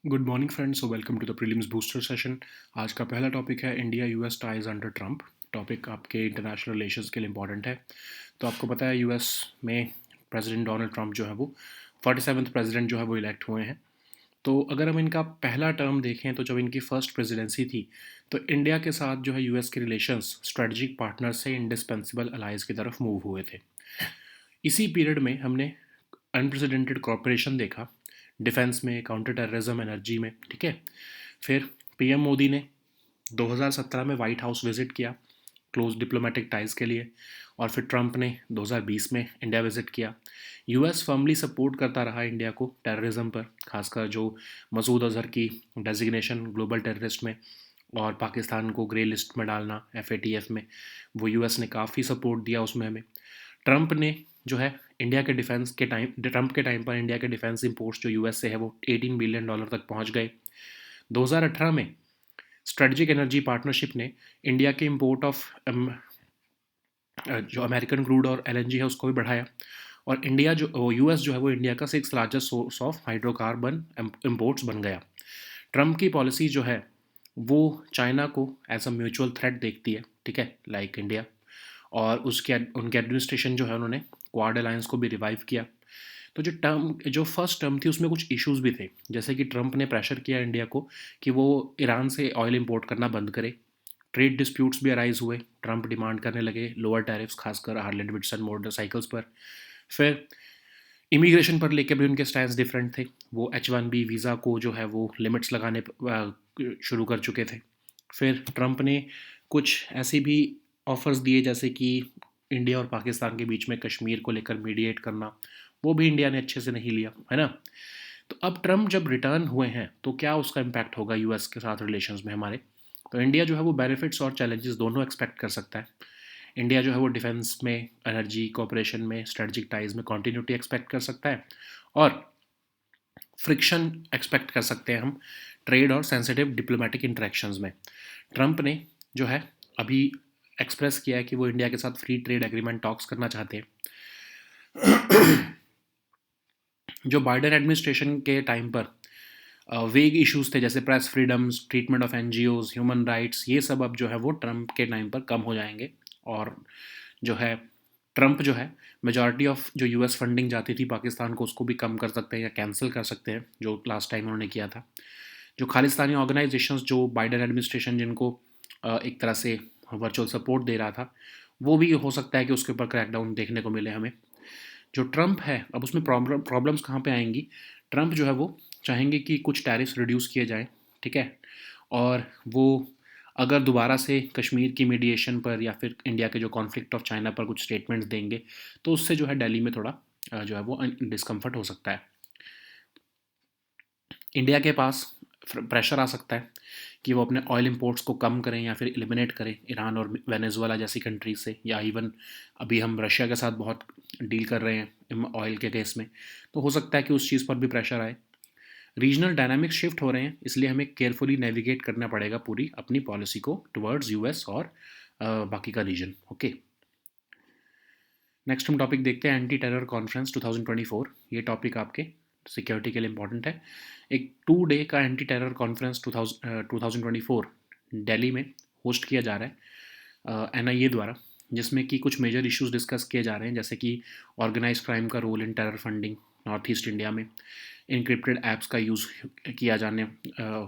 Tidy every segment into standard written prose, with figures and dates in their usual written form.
Good morning friends, welcome to the prelims booster session. आज का पहला टॉपिक है India US ties under Trump. Topic आपके international relations के लिए इंपॉर्टेंट है। तो आपको पता है यूएस में प्रेसिडेंट डोनाल्ड ट्रम्प जो है वो 47th प्रेसिडेंट जो है वो इलेक्ट हुए हैं। तो अगर हम इनका पहला टर्म देखें तो जब इनकी फर्स्ट प्रेसिडेंसी थी तो इंडिया के साथ जो है यूएस के रिलेशंस स्ट्रेटजिक पार्टनर से इंडिस्पेंसिबल अलाइज की तरफ मूव हुए थे। इसी पीरियड में हमने अनप्रेसिडेंटेड कॉरपोरेशन देखा, डिफेंस में, काउंटर टेररिज्म, एनर्जी में। ठीक है। फिर पीएम मोदी ने 2017 में वाइट हाउस विजिट किया क्लोज डिप्लोमेटिक टाइज के लिए, और फिर ट्रंप ने 2020 में इंडिया विजिट किया। यूएस फर्मली सपोर्ट करता रहा इंडिया को टेररिज्म पर, खासकर जो मसूद अजहर की डेजिग्नेशन ग्लोबल टेररिस्ट में और पाकिस्तान को ग्रे लिस्ट में डालना एफएटीएफ में, वो यूएस ने काफ़ी सपोर्ट दिया उसमें हमें। ट्रंप ने जो है इंडिया के डिफेंस के टाइम ट्रंप के टाइम पर इंडिया के डिफेंस इंपोर्ट्स जो यूएस से है वो $18 बिलियन तक पहुंच गए। 2018 में स्ट्रेटजिक एनर्जी पार्टनरशिप ने इंडिया के इंपोर्ट ऑफ जो अमेरिकन क्रूड और एलएनजी है उसको भी बढ़ाया, और इंडिया जो यूएस जो है वो इंडिया का 6th largest source of hydrocarbon imports बन गया। ट्रंप की पॉलिसी जो है वो चाइना को एज अ म्यूचुअल थ्रेट देखती है, ठीक है, लाइक इंडिया। और उसके उनके एडमिनिस्ट्रेशन जो है उन्होंने क्वाड अलायंस को भी रिवाइव किया। तो जो फर्स्ट टर्म थी उसमें कुछ इश्यूज भी थे, जैसे कि ट्रंप ने प्रेशर किया इंडिया को कि वो ईरान से ऑयल इंपोर्ट करना बंद करे। ट्रेड डिस्प्यूट्स भी अराइज हुए, ट्रंप डिमांड करने लगे लोअर टैरिफ्स, खासकर हार्ले डेविडसन मोटरसाइकिल्स पर। फिर इमिग्रेशन पर लेके भी उनके स्टैंड डिफरेंट थे। वो H1B वीज़ा को जो है वो लिमिट्स लगाने शुरू कर चुके थे। फिर ट्रंप ने कुछ ऐसे भी ऑफर्स दिए जैसे कि इंडिया और पाकिस्तान के बीच में कश्मीर को लेकर मीडिएट करना, वो भी इंडिया ने अच्छे से नहीं लिया, है ना। तो अब ट्रंप जब रिटर्न हुए हैं तो क्या उसका इम्पैक्ट होगा यूएस के साथ रिलेशंस में हमारे। तो इंडिया जो है वो बेनिफिट्स और चैलेंजेस दोनों एक्सपेक्ट कर सकता है। इंडिया जो है वो डिफेंस में, एनर्जी कोऑपरेशन में, स्ट्रेटजिक टाइज में कॉन्टीन्यूटी एक्सपेक्ट कर सकता है, और फ्रिक्शन एक्सपेक्ट कर सकते हैं हम ट्रेड और सेंसिटिव डिप्लोमेटिक इंटरेक्शंस में। ट्रंप ने जो है अभी एक्सप्रेस किया है कि वो इंडिया के साथ फ्री ट्रेड एग्रीमेंट टॉक्स करना चाहते हैं। जो बाइडेन एडमिनिस्ट्रेशन के टाइम पर वेग इश्यूज थे जैसे press freedoms, treatment of NGOs, human rights, ये सब अब जो है वो ट्रंप के टाइम पर कम हो जाएंगे। और जो है ट्रंप जो है मेजॉरिटी ऑफ जो यूएस फंडिंग जाती थी पाकिस्तान को उसको भी कम कर सकते हैं या कैंसिल कर सकते हैं, जो लास्ट टाइम उन्होंने किया था। जो Khalistani organisations Joe Biden administration जिनको एक तरह से वर्चुअल सपोर्ट दे रहा था, वो भी हो सकता है कि उसके ऊपर क्रैकडाउन देखने को मिले हमें। जो ट्रंप है अब उसमें प्रॉब्लम्स कहाँ पे आएंगी। ट्रंप जो है वो चाहेंगे कि कुछ टैरिफ्स रिड्यूस किए जाएं, ठीक है। और वो अगर दोबारा से कश्मीर की मीडिएशन पर या फिर इंडिया के जो कॉन्फ्लिक्ट ऑफ चाइना पर कुछ स्टेटमेंट्स देंगे तो उससे जो है दिल्ली में थोड़ा जो है वो डिस्कम्फर्ट हो सकता है। इंडिया के पास प्रेशर आ सकता है कि वो अपने ऑयल इंपोर्ट्स को कम करें या फिर एलिमिनेट करें ईरान और वेनेजुएला जैसी कंट्रीज से, या इवन अभी हम रशिया के साथ बहुत डील कर रहे हैं ऑयल के केस में, तो हो सकता है कि उस चीज़ पर भी प्रेशर आए। रीजनल डायनामिक्स शिफ्ट हो रहे हैं, इसलिए हमें केयरफुली नेविगेट करना पड़ेगा पूरी अपनी पॉलिसी को टुवर्ड्स यूएस और बाकी का रीजन। ओके, नेक्स्ट हम टॉपिक देखते हैं एंटी टेरर कॉन्फ्रेंस 2024। ये टॉपिक आपके सिक्योरिटी के लिए इंपॉर्टेंट है। एक 2 डे का एंटी टेरर कॉन्फ्रेंस 2024 दिल्ली में होस्ट किया जा रहा है एनआईए द्वारा, जिसमें कि कुछ मेजर इश्यूज डिस्कस किए जा रहे हैं, जैसे कि ऑर्गेनाइज क्राइम का role in terror funding North East India में, इनक्रिप्टेड ऐप्स का यूज़ किया जाने,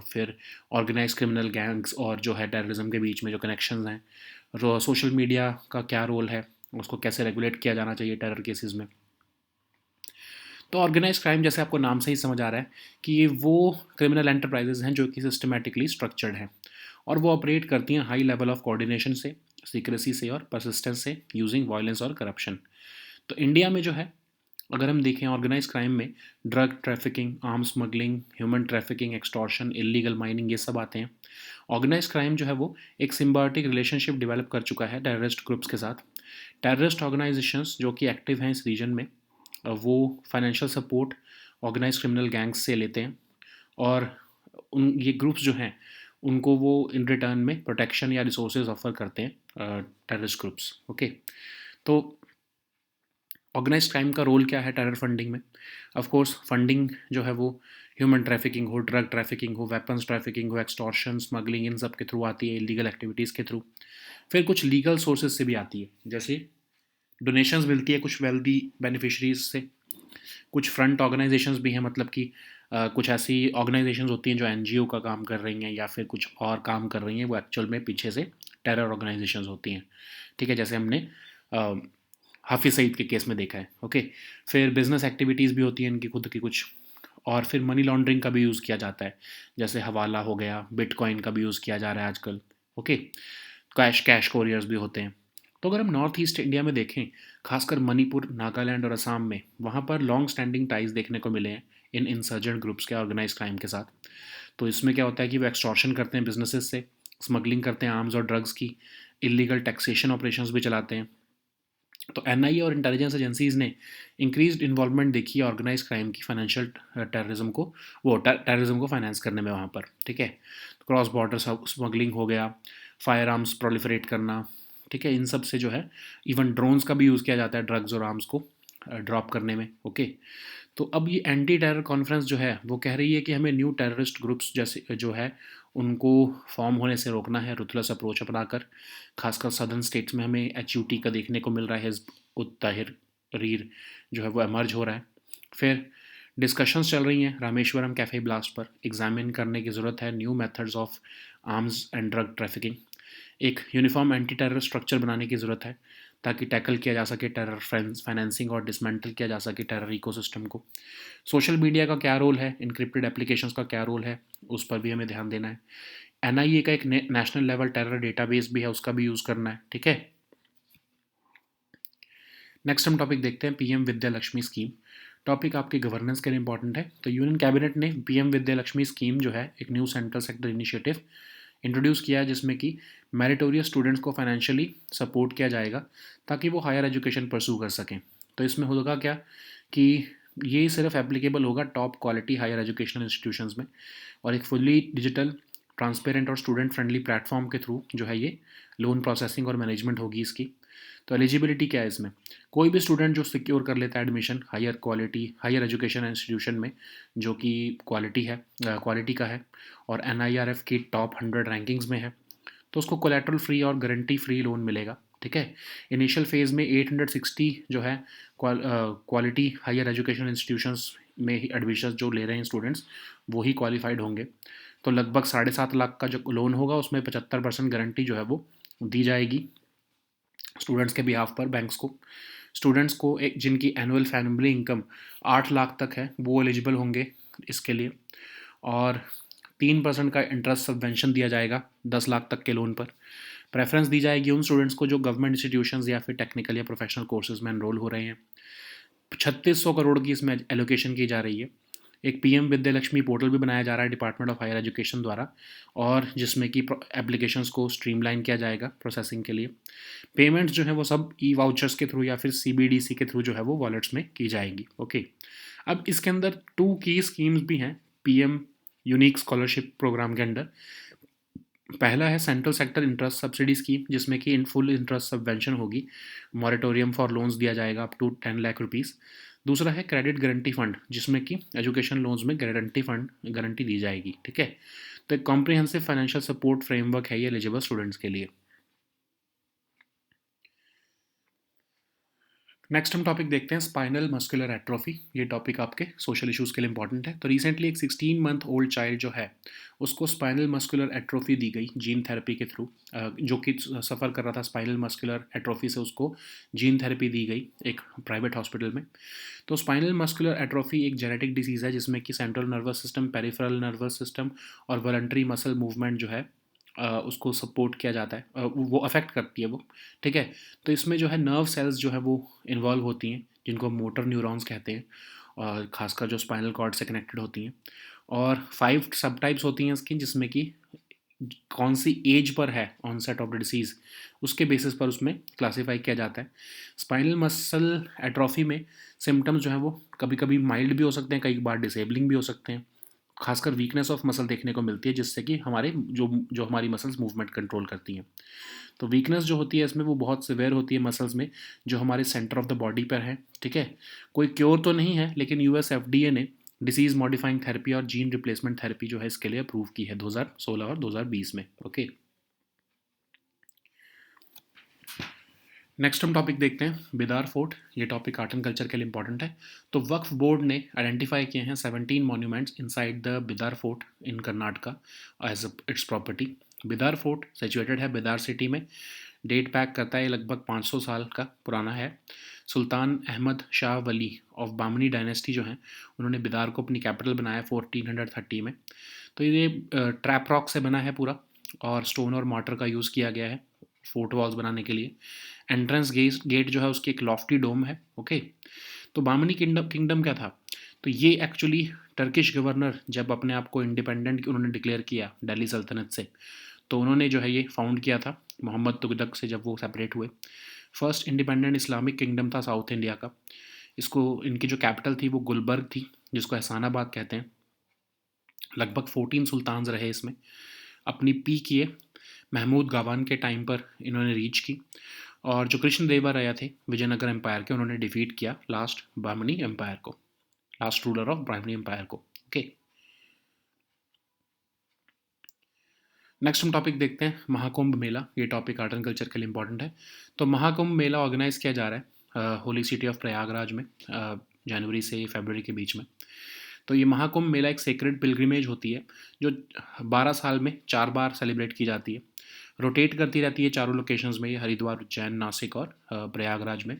फिर ऑर्गेनाइज क्रिमिनल गैंग्स और जो है टेररिज्म के बीच में जो कनेक्शंस हैं, सोशल मीडिया का क्या रोल है, उसको कैसे रेगुलेट किया जाना चाहिए टेरर केसेस में। तो ऑर्गेनाइज क्राइम जैसे आपको नाम से ही समझ आ रहा है कि ये वो क्रिमिनल एंटरप्राइजेज हैं जो कि सिस्टमेटिकली स्ट्रक्चर्ड हैं, और वो ऑपरेट करती हैं हाई लेवल ऑफ कोऑर्डिनेशन से, सीक्रेसी से और परसिस्टेंस से, यूजिंग वायलेंस और करप्शन। तो इंडिया में जो है अगर हम देखें ऑर्गेनाइज क्राइम में drug trafficking, arm smuggling, human trafficking, extortion, illegal mining, ये सब आते हैं। ऑर्गेनाइज क्राइम जो है वो एक सिम्बायोटिक रिलेशनशिप डेवलप कर चुका है टेररिस्ट ग्रुप्स के साथ। टेररिस्ट ऑर्गेनाइजेशंस जो कि एक्टिव हैं इस रीजन में, वो financial support organise criminal gangs से लेते हैं, और उन ये ग्रुप्स जो हैं उनको वो इन रिटर्न में प्रोटेक्शन या रिसोर्सेज ऑफर करते हैं टेररिस्ट ग्रुप्स। ओके, तो ऑर्गेनाइज्ड क्राइम का रोल क्या है टेरर फंडिंग में? ऑफ कोर्स फंडिंग जो है वो ह्यूमन ट्रैफिकिंग हो, ड्रग ट्रैफिकिंग हो, वेपन्स ट्रैफिकिंग हो, एक्सटॉर्शन, स्मगलिंग, इन सब के थ्रू आती है, इलीगल एक्टिविटीज़ के थ्रू। फिर कुछ लीगल सोर्सेज से भी आती है, जैसे डोनेशंस मिलती है कुछ वेल्दी बेनिफिशरीज से। कुछ फ्रंट ऑर्गेनाइजेशंस भी हैं, मतलब कि कुछ ऐसी ऑर्गेनाइजेशंस होती हैं जो एनजीओ का काम कर रही हैं या फिर कुछ और काम कर रही हैं, वो एक्चुअल में पीछे से टेरर ऑर्गेनाइजेशंस होती हैं। ठीक है, जैसे हमने हाफिज़ सईद के केस में देखा है। ओके, फिर बिजनेस एक्टिविटीज़ भी होती हैं इनकी खुद की कुछ। और फिर मनी लॉन्ड्रिंग का भी यूज़ किया जाता है, जैसे हवाला हो गया, बिटकॉइन का भी यूज़ किया जा रहा है आजकल। ओके, कैश कैश कोरियर्स भी होते हैं। तो अगर हम नॉर्थ ईस्ट इंडिया में देखें, खासकर मणिपुर, नागालैंड और असम में, वहाँ पर लॉन्ग स्टैंडिंग टाइज देखने को मिले हैं इन इंसर्जेंट ग्रुप्स के ऑर्गेनाइज क्राइम के साथ। तो इसमें क्या होता है कि वो एक्सटॉर्शन करते हैं बिजनेसेस से, स्मगलिंग करते हैं आर्म्स और ड्रग्स की, इलीगल टैक्सेशन ऑपरेशंस भी चलाते हैं। तो एनआईए और इंटेलिजेंस एजेंसीज ने इंक्रीज्ड इन्वॉल्वमेंट देखी है ऑर्गेनाइज क्राइम की फाइनेंशियल टेररिज्म को, वो टेररिज्म को फाइनेंस करने में वहाँ पर। ठीक है, क्रॉस बॉर्डर स्मगलिंग हो गया, फायर आर्म्स प्रोलिफरेट करना। ठीक है, इन सब से जो है इवन ड्रोन्स का भी यूज़ किया जाता है ड्रग्स और आर्म्स को ड्रॉप करने में। ओके, तो अब ये एंटी टेरर कॉन्फ्रेंस जो है वो कह रही है कि हमें न्यू टेररिस्ट ग्रुप्स जैसे जो है उनको फॉर्म होने से रोकना है, रुथलेस अप्रोच अपनाकर। खासकर सदर्न स्टेट्स में हमें एच का देखने को मिल रहा है, हिज़्ब उत तहरीर जो है वो एमर्ज हो रहा है। फिर डिस्कशंस चल रही हैं रामेश्वरम कैफ़े ब्लास्ट पर, एग्जामिन करने की ज़रूरत है new methods of arms and drug trafficking. एक यूनिफॉर्म एंटी टेरर स्ट्रक्चर बनाने की ज़रूरत है ताकि टैकल किया जा सके टेरर फाइनेंसिंग और डिसमेंटल किया जा सके टेरर इकोसिस्टम को। सोशल मीडिया का क्या रोल है, इनक्रिप्टेड एप्लीकेशंस का क्या रोल है, उस पर भी हमें ध्यान देना है। एनआईए का एक नेशनल लेवल टेरर डेटाबेस भी है, उसका भी यूज़ करना है। ठीक है, नेक्स्ट हम टॉपिक देखते हैं PM Vidya Lakshmi scheme. Topic आपके गवर्नेंस के लिए इंपॉर्टेंट है। तो यूनियन कैबिनेट ने पीएम विद्या लक्ष्मी स्कीम जो है एक new central sector initiative introduce किया है, जिसमें कि मेरिटोरियस स्टूडेंट्स को फाइनेंशियली सपोर्ट किया जाएगा ताकि वो हायर एजुकेशन परसू कर सकें। तो इसमें होगा क्या कि ये सिर्फ एप्लीकेबल होगा top quality higher educational institutions में, और एक फुल्ली डिजिटल, ट्रांसपेरेंट और स्टूडेंट फ्रेंडली प्लेटफॉर्म के थ्रू जो है ये लोन प्रोसेसिंग और मैनेजमेंट होगी इसकी। तो एलिजिबिलिटी क्या है इसमें? कोई भी स्टूडेंट जो सिक्योर कर लेता है एडमिशन हायर एजुकेशन इंस्टीट्यूशन में जो कि क्वालिटी का है और एनआईआरएफ की टॉप 100 रैंकिंग्स में है, तो उसको कोलेट्रल फ्री और गारंटी फ्री लोन मिलेगा। ठीक है, इनिशियल फेज़ में 860 जो है क्वालिटी हायर एजुकेशन इंस्टीट्यूशंस में ही एडमिशन जो ले रहे हैं स्टूडेंट्स वो ही क्वालिफाइड होंगे। तो लगभग 7.5 लाख का जो लोन होगा उसमें 75% गारंटी जो है वो दी जाएगी स्टूडेंट्स के बिहाफ पर बैंक्स को। स्टूडेंट्स को एक जिनकी एनुअल फैमिली इनकम 8 लाख तक है वो एलिजिबल होंगे इसके लिए। और 3% का इंटरेस्ट सबवेंशन दिया जाएगा 10 लाख तक के लोन पर। प्रेफरेंस दी जाएगी उन स्टूडेंट्स को जो गवर्नमेंट इंस्टीट्यूशंस या फिर टेक्निकल या प्रोफेशनल कोर्सेज में एनरोल हो रहे हैं। 3600 करोड़ की इसमें एलोकेशन की जा रही है। एक पीएम विद्या लक्ष्मी पोर्टल भी बनाया जा रहा है डिपार्टमेंट ऑफ हायर एजुकेशन द्वारा, और जिसमें कि एप्लीकेशंस को स्ट्रीमलाइन किया जाएगा प्रोसेसिंग के लिए। पेमेंट्स जो है वो सब ई वाउचर्स के थ्रू या फिर सीबीडीसी के थ्रू जो है वो वॉलेट्स में की जाएगी। ओके, अब इसके अंदर 2 की स्कीम्स भी हैं पीएम यूनिक स्कॉलरशिप प्रोग्राम के अंडर। पहला है central sector interest subsidy scheme, जिसमें कि इन फुल इंटरेस्ट सबवेंशन होगी, मॉरेटोरियम फॉर लोन्स दिया जाएगा अप टू 10 लाख रुपीज़। दूसरा है क्रेडिट गारंटी फंड, जिसमें कि एजुकेशन लोन्स में गारंटी दी जाएगी। ठीक है, तो एक कॉम्प्रिहेंसिव फाइनेंशियल सपोर्ट फ्रेमवर्क है ये एलिजिबल स्टूडेंट्स के लिए। नेक्स्ट हम टॉपिक देखते हैं स्पाइनल मस्कुलर एट्रोफी। ये टॉपिक आपके सोशल इश्यूज़ के लिए इंपॉर्टेंट है। तो रिसेंटली एक 16 मंथ ओल्ड चाइल्ड जो है उसको स्पाइनल मस्कुलर एट्रोफी दी गई जीन थेरेपी के थ्रू, जो कि सफ़र कर रहा था स्पाइनल मस्कुलर एट्रोफी से, उसको जीन थेरेपी दी गई एक प्राइवेट हॉस्पिटल में। तो स्पाइनल मस्कुलर एट्रोफी एक जेनेटिक डिसीज़ है जिसमें कि central nervous system, peripheral nervous system और वॉलंटरी मसल मूवमेंट जो है उसको सपोर्ट किया जाता है, वो अफेक्ट करती है वो। ठीक है, तो इसमें जो है नर्व सेल्स जो है वो इन्वॉल्व होती हैं जिनको मोटर न्यूरॉन्स कहते हैं, और खासकर जो स्पाइनल कॉर्ड से कनेक्टेड होती हैं। और 5 सब टाइप्स होती हैं इसकी, जिसमें कि कौन सी एज पर है ऑनसेट ऑफ द डिसीज़ उसके बेसिस पर उसमें क्लासीफाई किया जाता है। स्पाइनल मसल एट्रोफी में सिम्टम्स जो है वो कभी कभी माइल्ड भी हो सकते हैं, कई बार डिसेबलिंग भी हो सकते हैं। खासकर वीकनेस ऑफ मसल देखने को मिलती है, जिससे कि हमारे जो जो हमारी मसल्स मूवमेंट कंट्रोल करती हैं। तो वीकनेस जो होती है इसमें वो बहुत सिवियर होती है मसल्स में, जो हमारे सेंटर ऑफ द बॉडी पर है। ठीक है, कोई क्योर तो नहीं है, लेकिन यूएस एफडीए ने डिसीज मॉडिफाइंग थेरेपी और जीन रिप्लेसमेंट थेरेपी जो है इसके लिए अप्रूव की है 2016 और 2020 में। ओके, नेक्स्ट हम टॉपिक देखते हैं बिदार फोर्ट। ये टॉपिक आर्ट एंड कल्चर के लिए इंपॉर्टेंट है। तो वक्फ बोर्ड ने आइडेंटिफाई किए हैं 17 monuments inside the Bidar fort in Karnataka as its property. Bidar fort situated है बिदार सिटी में। डेट बैक करता है, लगभग 500 साल का पुराना है। सुल्तान अहमद शाह वली ऑफ बामनी डायनेस्टी जो है, उन्होंने बिदार को अपनी कैपिटल बनाया 1430 में। तो ये ट्रैप रॉक से बना है पूरा, और स्टोन और मार्टर का यूज़ किया गया है फोर्ट वॉल्स बनाने के लिए। एंट्रेंस गेट जो है उसकी एक लॉफ्टी डोम है। ओके, तो बामनी किंगडम क्या था? तो ये एक्चुअली टर्किश गवर्नर जब अपने आप को इंडिपेंडेंट उन्होंने डिक्लेयर किया दिल्ली सल्तनत से, तो उन्होंने जो है ये फाउंड किया था मोहम्मद तुगलक से जब वो सेपरेट हुए। फर्स्ट इंडिपेंडेंट इस्लामिक किंगडम था साउथ इंडिया का। इसको इनकी जो कैपिटल थी वो गुलबर्ग थी, जिसको एहसानाबाद कहते हैं। लगभग 14 सुल्तान्स रहे इसमें। अपनी पीक ये महमूद गावान के टाइम पर इन्होंने रीच की, और जो कृष्ण देवा राया थे विजयनगर एम्पायर के, उन्होंने डिफीट किया लास्ट ब्राह्मणी एम्पायर को, last ruler of Brahmani empire को। ओके, नेक्स्ट हम टॉपिक देखते हैं महाकुंभ मेला। ये टॉपिक आर्ट एंड कल्चर के लिए इंपॉर्टेंट है। तो महाकुंभ मेला ऑर्गेनाइज किया जा रहा है होली सिटी ऑफ प्रयागराज में जनवरी से फरवरी के बीच में। तो ये महाकुंभ मेला एक सेक्रेड पिलग्रिमेज होती है जो 12 साल में 4 बार सेलिब्रेट की जाती है। रोटेट करती रहती है चारों लोकेशंस में, ये हरिद्वार, उज्जैन, नासिक और प्रयागराज में।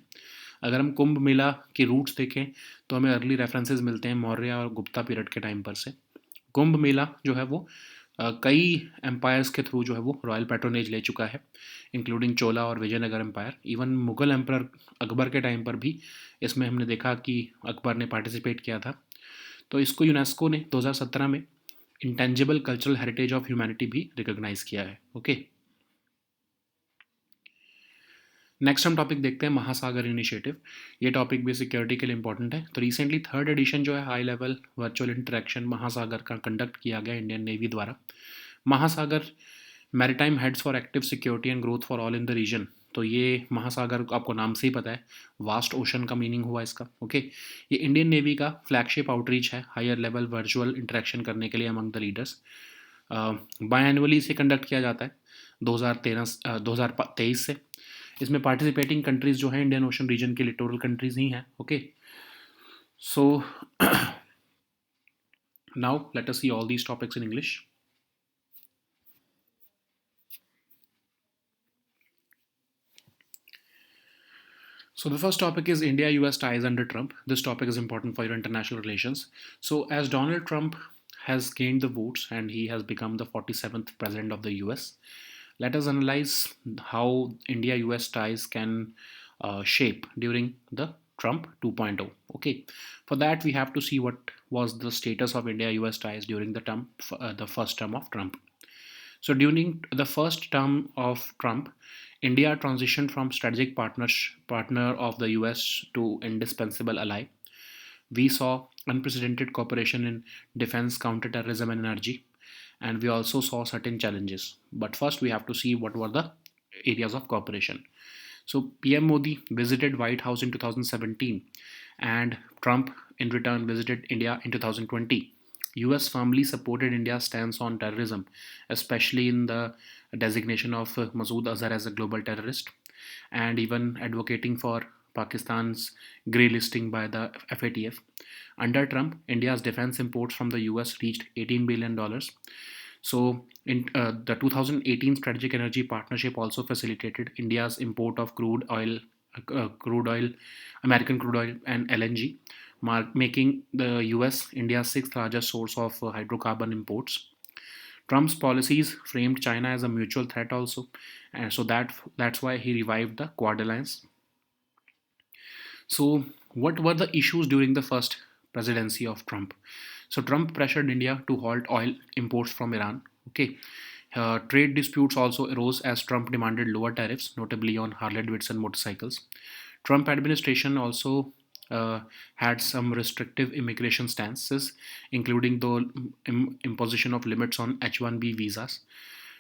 अगर हम कुंभ मेला के रूट्स देखें तो हमें अर्ली रेफरेंसेस मिलते हैं मौर्य और गुप्ता पीरियड के टाइम पर से। कुंभ मेला जो है वो कई एम्पायर्स के थ्रू जो है वो रॉयल पैट्रोनेज ले चुका है, इंक्लूडिंग चोला और Vijayanagara empire. Even Mughal emperor Akbar के टाइम पर भी इसमें हमने देखा कि अकबर ने पार्टिसिपेट किया था। तो इसको यूनेस्को ने 2017 में intangible cultural heritage of humanity भी रिकॉग्नाइज किया है। ओके, नेक्स्ट हम टॉपिक देखते हैं महासागर इनिशिएटिव। ये टॉपिक भी सिक्योरिटी के लिए इंपॉर्टेंट है। तो रिसेंटली 3rd एडिशन जो है हाई लेवल वर्चुअल इंटरेक्शन महासागर का कंडक्ट किया गया इंडियन नेवी द्वारा। Mahasagar maritime heads for active security and growth for all in the region. तो ये महासागर आपको नाम से ही पता है, वास्ट ओशन का मीनिंग हुआ इसका। ओके, ये इंडियन नेवी का फ्लैगशिप आउटरीच है हायर लेवल वर्चुअल इंटरेक्शन करने के लिए among the leaders. Biannually इसे कंडक्ट किया जाता है 2023 से। इसमें पार्टिसिपेटिंग कंट्रीज जो हैं इंडियन ओशन रीजन के लिटोरल कंट्रीज ही हैं। Okay, so now let us see all these topics in English. So the first topic is India-US ties under Trump. This topic is important for your international relations. So as Donald Trump has gained the votes and he has become the 47th president of the US, let us analyze how India-US ties can shape during the Trump 2.0. Okay, for that we have to see what was the status of India-US ties during the first term of Trump. So during the first term of Trump, India transitioned from strategic partner of the US to indispensable ally. We saw unprecedented cooperation in defense, counterterrorism, and energy, and we also saw certain challenges. But first, we have to see what were the areas of cooperation. So PM Modi visited White House in 2017, and Trump in return visited India in 2020. US firmly supported India's stance on terrorism, especially in the designation of Masood Azhar as a global terrorist, and even advocating for Pakistan's grey listing by the FATF. Under Trump, India's defense imports from the US reached $18 billion. So, in the 2018 Strategic Energy Partnership also facilitated India's import of crude oil, American crude oil, and LNG, making the US India's sixth largest source of hydrocarbon imports. Trump's policies framed China as a mutual threat also, and so that's why he revived the Quad alliance. So, what were the issues during the first presidency of Trump? So, Trump pressured India to halt oil imports from Iran. Okay, trade disputes also arose as Trump demanded lower tariffs, notably on Harley Davidson motorcycles. Trump administration also uh, had some restrictive immigration stances, including the imposition of limits on H-1B visas.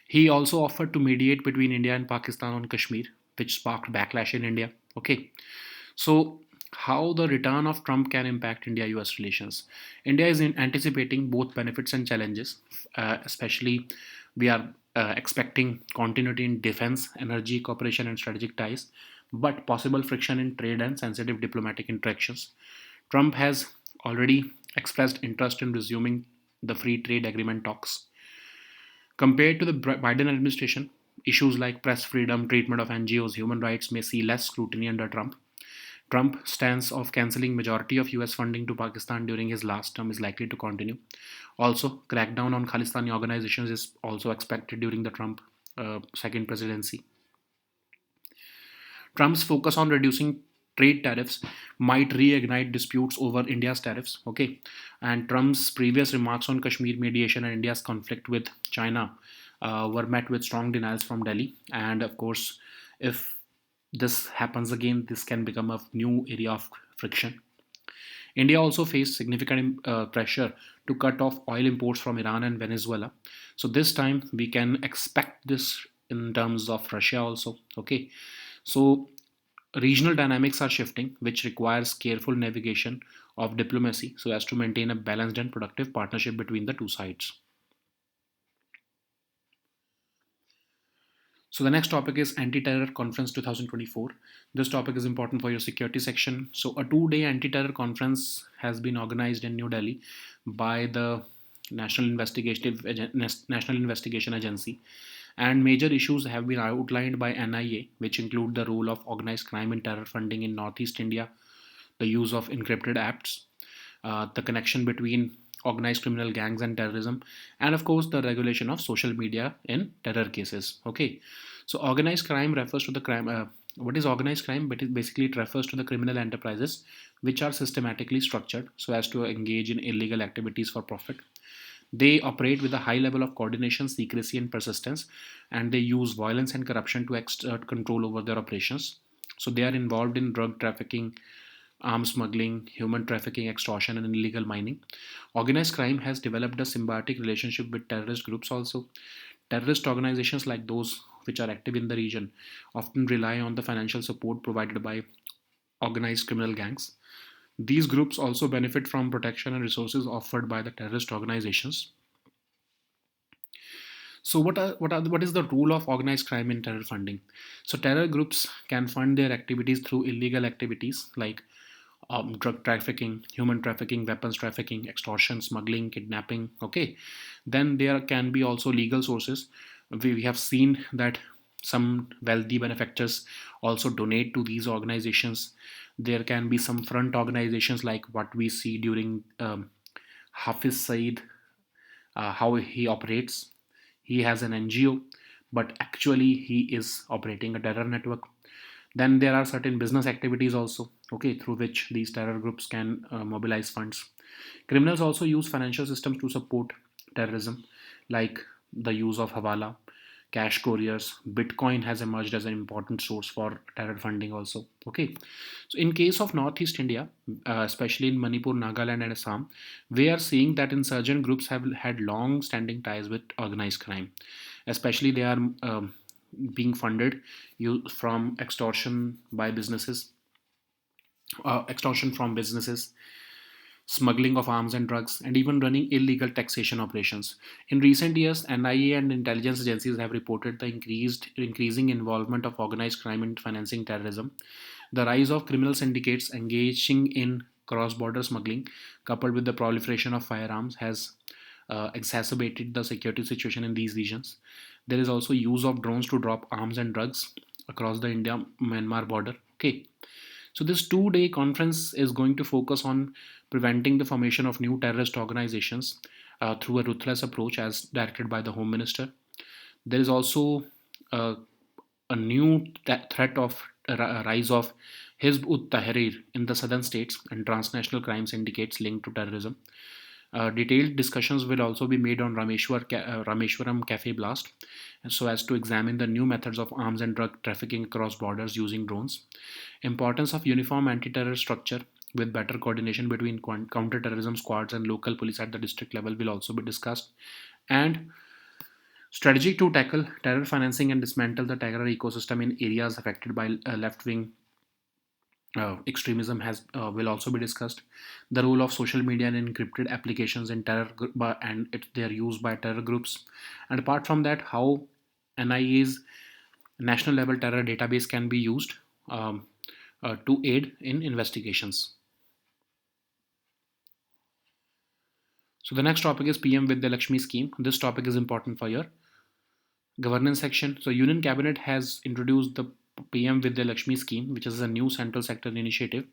He also offered to mediate between India and Pakistan on Kashmir, which sparked backlash in India. Okay, so how the return of Trump can impact India-US relations? India is anticipating both benefits and challenges. Especially, we are expecting continuity in defense, energy cooperation, and strategic ties, but possible friction in trade and sensitive diplomatic interactions. Trump has already expressed interest in resuming the free trade agreement talks. Compared to the Biden administration, issues like press freedom, treatment of NGOs, human rights may see less scrutiny under Trump. Trump's stance of cancelling majority of US funding to Pakistan during his last term is likely to continue. Also, crackdown on Khalistani organizations is also expected during the Trump second presidency. Trump's focus on reducing trade tariffs might reignite disputes over India's tariffs. Okay, and Trump's previous remarks on Kashmir mediation and India's conflict with China were met with strong denials from Delhi. And of course, if this happens again, this can become a new area of friction. India also faced significant pressure to cut off oil imports from Iran and Venezuela. So this time we can expect this in terms of Russia also. Okay, so regional dynamics are shifting, which requires careful navigation of diplomacy so as to maintain a balanced and productive partnership between the two sides. So the next topic is Anti-Terror Conference 2024. This topic is important for your security section. So a two-day anti-terror conference has been organized in New Delhi by the National Investigation Agency, and major issues have been outlined by NIA, which include the role of organized crime and terror funding in Northeast India, the use of encrypted apps, the connection between organized criminal gangs and terrorism, and of course the regulation of social media in terror cases. Okay, so organized crime refers to the crime. What is organized crime? But basically it refers to the criminal enterprises which are systematically structured so as to engage in illegal activities for profit. They operate with a high level of coordination, secrecy, and persistence, and they use violence and corruption to exert control over their operations. So they are involved in drug trafficking, arms smuggling, human trafficking, extortion, and illegal mining. Organized crime has developed a symbiotic relationship with terrorist groups also. Terrorist organizations like those which are active in the region often rely on the financial support provided by organized criminal gangs. These groups also benefit from protection and resources offered by the terrorist organizations. So, what is the role of organized crime in terror funding? So, terror groups can fund their activities through illegal activities like drug trafficking, human trafficking, weapons trafficking, extortion, smuggling, kidnapping. Okay, then there can be also legal sources. We have seen that some wealthy benefactors also donate to these organizations. There can be some front organizations like what we see during Hafiz Saeed, how he operates. He has an NGO, but actually he is operating a terror network. Then there are certain business activities also, okay, through which these terror groups can mobilize funds. Criminals also use financial systems to support terrorism, like the use of hawala, cash couriers. Bitcoin has emerged as an important source for terror funding also. Okay, so in case of Northeast India, especially in Manipur, Nagaland, and Assam, we are seeing that insurgent groups have had long-standing ties with organized crime. Especially, they are being funded from extortion by businesses, extortion from businesses, smuggling of arms and drugs, and even running illegal taxation operations. In recent years, NIA and intelligence agencies have reported the increasing involvement of organized crime in financing terrorism. The rise of criminal syndicates engaging in cross-border smuggling, coupled with the proliferation of firearms, has exacerbated the security situation in these regions. There is also use of drones to drop arms and drugs across the India-Myanmar border. Okay, so this two-day conference is going to focus on preventing the formation of new terrorist organizations through a ruthless approach as directed by the Home Minister. There is also uh, a new threat of a rise of Hizb ut-Tahrir in the southern states and transnational crime syndicates linked to terrorism. Detailed discussions will also be made on Rameshwaram Cafe Blast, so as to examine the new methods of arms and drug trafficking across borders using drones. Importance of uniform anti-terror structure with better coordination between counter-terrorism squads and local police at the district level will also be discussed. And strategy to tackle terror financing and dismantle the terror ecosystem in areas affected by left-wing extremism has will also be discussed. The role of social media and encrypted applications in and their use by terror groups. And apart from that, how NIA's national level terror database can be used to aid in investigations. So the next topic is PM Vidya Lakshmi scheme. This topic is important for your governance section. So Union Cabinet has introduced the PM Vidya Lakshmi scheme, which is a new central sector initiative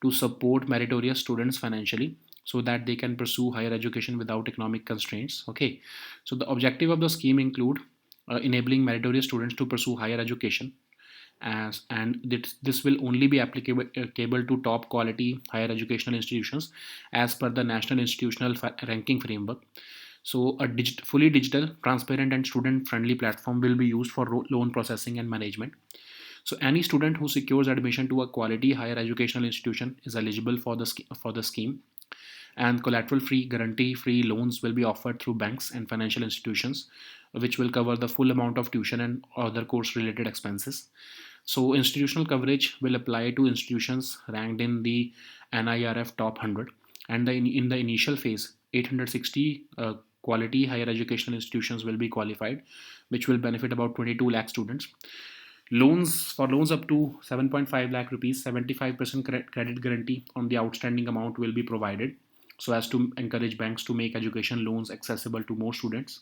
to support meritorious students financially so that they can pursue higher education without economic constraints. Okay, so the objective of the scheme include enabling meritorious students to pursue higher education, and this will only be applicable to top quality higher educational institutions as per the National Institutional Ranking Framework. So a fully digital, transparent and student friendly platform will be used for loan processing and management. So any student who secures admission to a quality higher educational institution is eligible for the scheme, and collateral free, guarantee free loans will be offered through banks and financial institutions, which will cover the full amount of tuition and other course related expenses. So institutional coverage will apply to institutions ranked in the NIRF top 100, and in the initial phase 860 quality higher educational institutions will be qualified, which will benefit about 22 lakh students. Loans up to 7.5 lakh rupees, 75% credit guarantee on the outstanding amount will be provided so as to encourage banks to make education loans accessible to more students.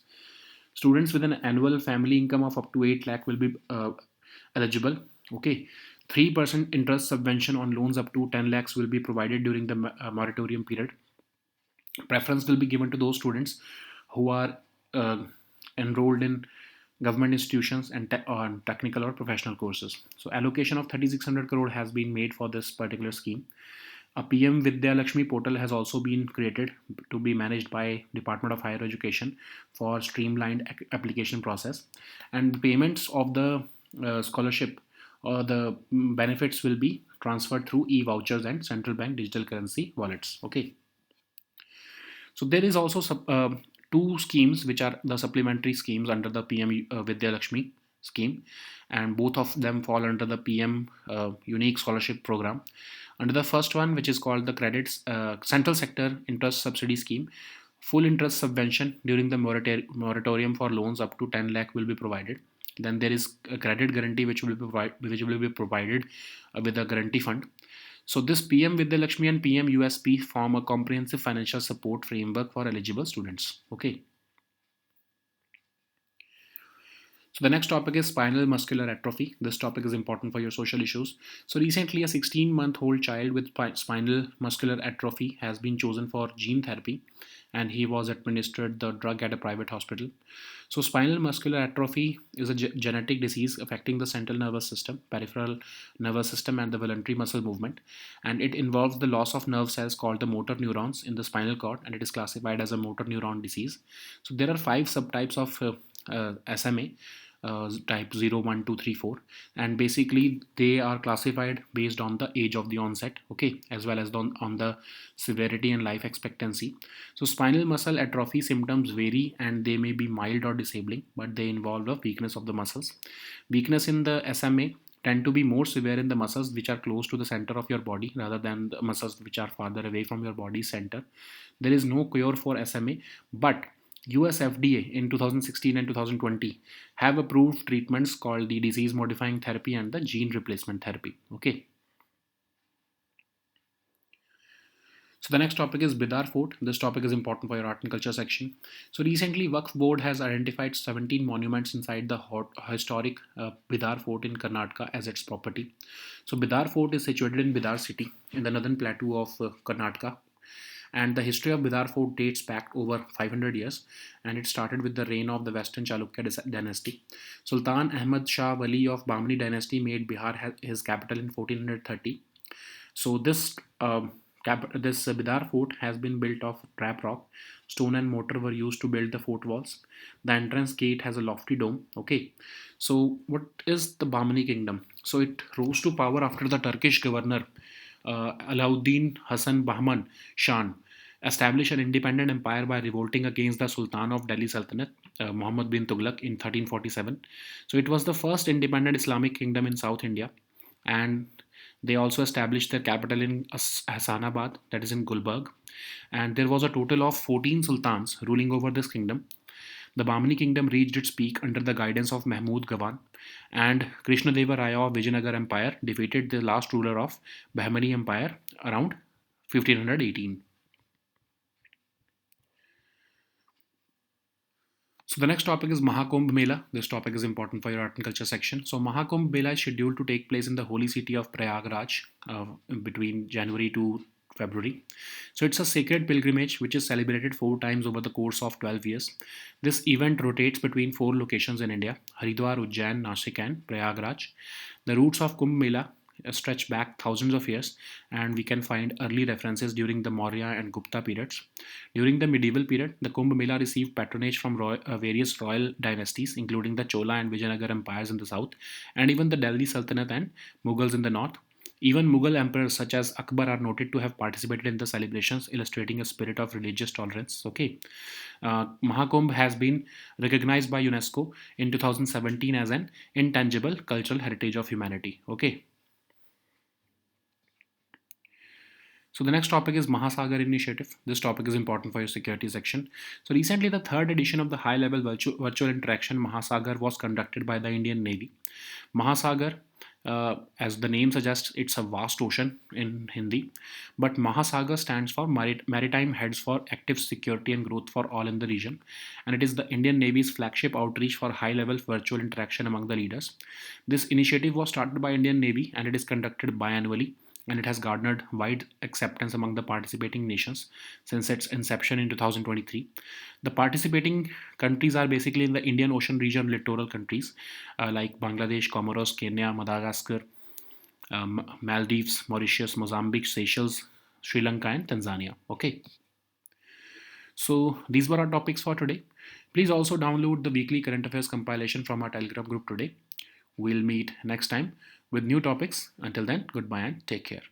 Students with an annual family income of up to 8 lakh will be eligible. Okay, 3% interest subvention on loans up to 10 lakhs will be provided during the moratorium period. Preference will be given to those students who are uh, enrolled in government institutions and technical or professional courses. So allocation of 3600 crore has been made for this particular scheme. A PM Vidya Lakshmi portal has also been created to be managed by Department of Higher Education for streamlined application process, and payments of the scholarship or the benefits will be transferred through e-vouchers and central bank digital currency wallets. Okay, so there is also two schemes which are the supplementary schemes under the PM Vidya Lakshmi scheme, and both of them fall under the PM Unique Scholarship Program. Under the first one, which is called the Credits Central Sector Interest Subsidy Scheme, full interest subvention during the moratorium for loans up to 10 lakh will be provided. Then there is a credit guarantee which will be provided with a guarantee fund. So this PM Vidya Lakshmi and PM USP form a comprehensive financial support framework for eligible students. Okay. So the next topic is spinal muscular atrophy. This topic is important for your social issues. So recently, a 16-month-old child with spinal muscular atrophy has been chosen for gene therapy, and he was administered the drug at a private hospital. So spinal muscular atrophy is a genetic disease affecting the central nervous system, peripheral nervous system, and the voluntary muscle movement. And it involves the loss of nerve cells called the motor neurons in the spinal cord, and it is classified as a motor neuron disease. So there are five subtypes of SMA, type 0, 1, 2, 3, 4, and basically they are classified based on the age of the onset, okay, as well as on the severity and life expectancy. So spinal muscle atrophy symptoms vary and they may be mild or disabling, but they involve a weakness of the muscles. Weakness in the SMA tend to be more severe in the muscles which are close to the center of your body rather than the muscles which are farther away from your body center. There is no cure for SMA, but US FDA in 2016 and 2020 have approved treatments called the disease modifying therapy and the gene replacement therapy. Okay. So the next topic is Bidar Fort. This topic is important for your art and culture section. So recently, Waqf Board has identified 17 monuments inside the historic Bidar Fort in Karnataka as its property. So Bidar Fort is situated in Bidar city in the northern plateau of Karnataka. And the history of Bidar Fort dates back over 500 years, and it started with the reign of the Western Chalukya dynasty. Sultan Ahmad Shah Wali of Bahmani dynasty made Bihar his capital in 1430. So this Bidar fort has been built of trap rock. Stone and mortar were used to build the fort walls. The entrance gate has a lofty dome. Okay. So what is the Bahmani kingdom? So it rose to power after the Turkish governor Alauddin Hassan Bahman Shan established an independent empire by revolting against the Sultan of Delhi Sultanate, Muhammad bin Tughlaq, in 1347. So it was the first independent Islamic kingdom in South India, and they also established their capital in Hassanabad, that is in Gulbarg. And there was a total of 14 sultans ruling over this kingdom. The Bahmani kingdom reached its peak under the guidance of Mahmud Gawan, and Krishnadeva Raya of Vijayanagar Empire defeated the last ruler of Bahmani Empire around 1518. So the next topic is Mahakumbh Mela. This topic is important for your art and culture section. So Mahakumbh Mela is scheduled to take place in the holy city of Prayagraj between January to February. So it's a sacred pilgrimage which is celebrated 4 times over the course of 12 years. This event rotates between 4 locations in India: Haridwar, Ujjain, Nashik, and Prayagraj. The roots of Kumbh Mela stretch back thousands of years, and we can find early references during the Maurya and Gupta periods. During the medieval period, the Kumbh Mela received patronage from various royal dynasties, including the Chola and Vijayanagar empires in the south, and even the Delhi Sultanate and Mughals in the north. Even Mughal emperors such as Akbar are noted to have participated in the celebrations, illustrating a spirit of religious tolerance. Okay, Mahakumbh has been recognized by UNESCO in 2017 as an intangible cultural heritage of humanity. Okay. So the next topic is Mahasagar Initiative. This topic is important for your security section. So recently, the third edition of the high-level virtual interaction Mahasagar was conducted by the Indian Navy. Mahasagar, as the name suggests, it's a vast ocean in Hindi, but Mahasagar stands for Maritime Heads for Active Security and Growth for All in the region, and it is the Indian Navy's flagship outreach for high-level virtual interaction among the leaders. This initiative was started by Indian Navy, and it is conducted biannually, and it has garnered wide acceptance among the participating nations since its inception in 2023. The participating countries are basically in the Indian Ocean region littoral countries like Bangladesh, Comoros, Kenya, Madagascar, Maldives, Mauritius, Mozambique, Seychelles, Sri Lanka, and Tanzania. Okay, so these were our topics for today. Please also download the weekly current affairs compilation from our Telegram group today. We'll meet next time with new topics. Until then, goodbye and take care.